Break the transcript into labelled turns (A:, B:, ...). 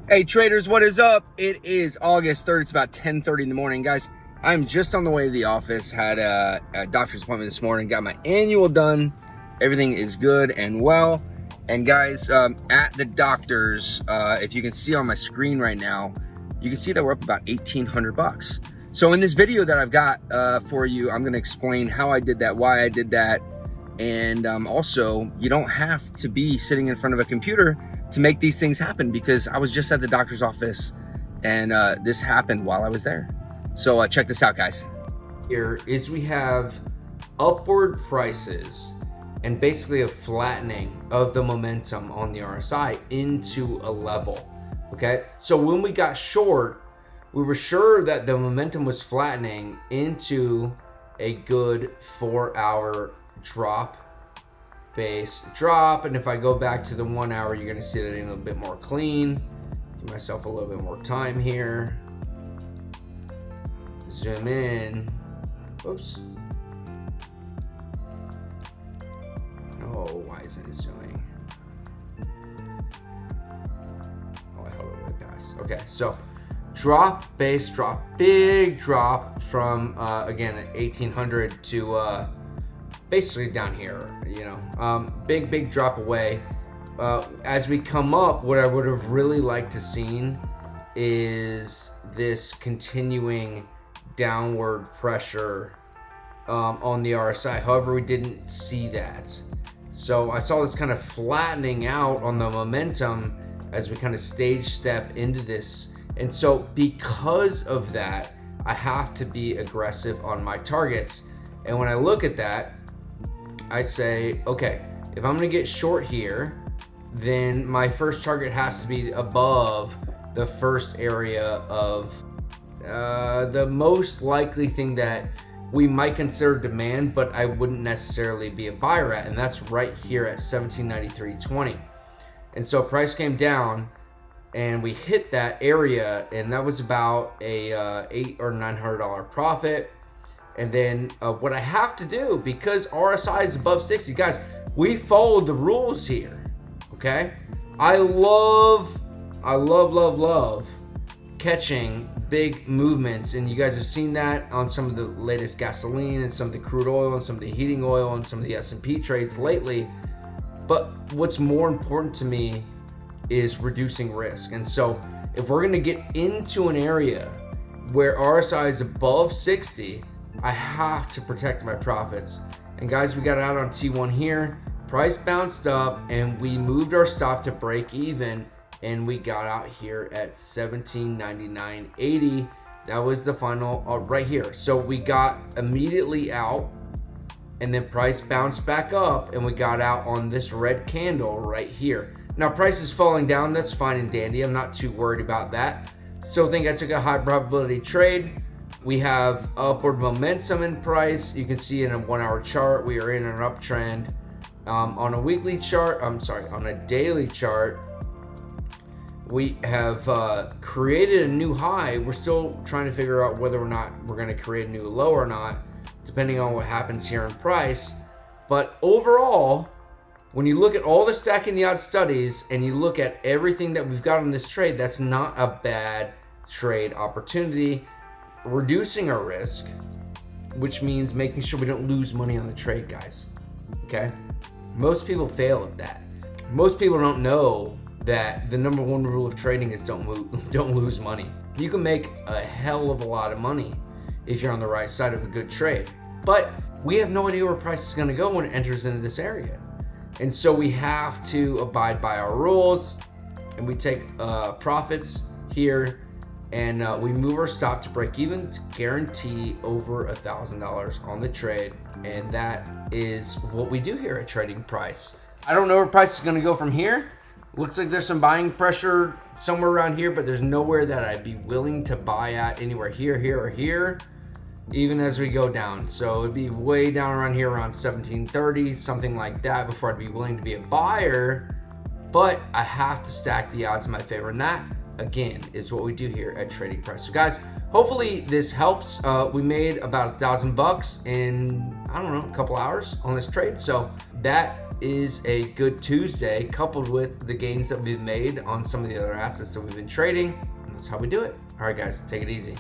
A: Hey traders, what is up? It is August 3rd. It's about 10:30 in the morning. Guys, I'm just on the way to the office. Had a doctor's appointment this morning. Got my annual done. Everything is good and well. And guys, at the doctor's, if you can see on my screen right now, you can see that we're up about 1,800 bucks. So in this video that I've got for you, I'm going to explain how I did that, why I did that. And also, you don't have to be sitting in front of a computer to make these things happen, because I was just at the doctor's office and this happened while I was there. So check this out, guys.
B: Here is we have upward prices and basically a flattening of the momentum on the RSI into a level. Okay, so when we got short, we were sure that the momentum was flattening into a good 4-hour drop, base drop. And if I go back to the 1 hour, you're going to see that in a little bit more clean. Give myself a little bit more time here. Zoom in. Oops. Oh, why isn't it zooming? Oh, I held it way past. Okay, so drop, base drop, big drop from again at 1,800 to basically down here, you know, big drop away. As we come up, what I would have really liked to seen is this continuing downward pressure on the RSI. However, we didn't see that. So I saw this kind of flattening out on the momentum as we kind of stage step into this. And so because of that, I have to be aggressive on my targets. And when I look at that, I say, okay, if I'm gonna get short here, then my first target has to be above the first area of the most likely thing that we might consider demand, but I wouldn't necessarily be a buyer at, and that's right here at 1793.20. And so price came down and we hit that area, and that was about a $800 or $900 profit. And then what I have to do, because RSI is above 60, guys, we followed the rules here, okay? I love catching big movements, and you guys have seen that on some of the latest gasoline and some of the crude oil and some of the heating oil and some of the S&P trades lately. But what's more important to me is reducing risk. And so if we're gonna get into an area where RSI is above 60, I have to protect my profits. And guys, we got out on T1 here. Price bounced up and we moved our stop to break even, and we got out here at 1799.80. That was the final right here. So we got immediately out, and then price bounced back up and we got out on this red candle right here. Now price is falling down. That's fine and dandy. I'm not too worried about that. Still think I took a high probability trade. We have upward momentum in price. You can see in a 1 hour chart, we are in an uptrend. On a weekly chart, on a daily chart, we have created a new high. We're still trying to figure out whether or not we're going to create a new low or not, depending on what happens here in price. But overall, when you look at all the stacking the odds studies and you look at everything that we've got on this trade, that's not a bad trade opportunity. Reducing our risk, which means making sure we don't lose money on the trade, guys. Okay? Most people fail at that. Most people don't know that the number one rule of trading is don't lose money. You can make a hell of a lot of money if you're on the right side of a good trade, but we have no idea where price is going to go when it enters into this area. And so we have to abide by our rules, and we take profits here, and we move our stop to break even to guarantee over $1,000 on the trade. And that is what we do here at Trading Price. I don't know where price is going to go from here. Looks like there's some buying pressure somewhere around here, but there's nowhere that I'd be willing to buy at anywhere here, or here, even as we go down. So it'd be way down around here, around 1730, something like that, before I'd be willing to be a buyer. But I have to stack the odds in my favor, and that, again, is what we do here at Trading Price. So guys, hopefully this helps. We made about $1,000 in, I don't know, a couple hours on this trade. So that is a good Tuesday, coupled with the gains that we've made on some of the other assets that we've been trading. And that's how we do it. All right, guys, take it easy.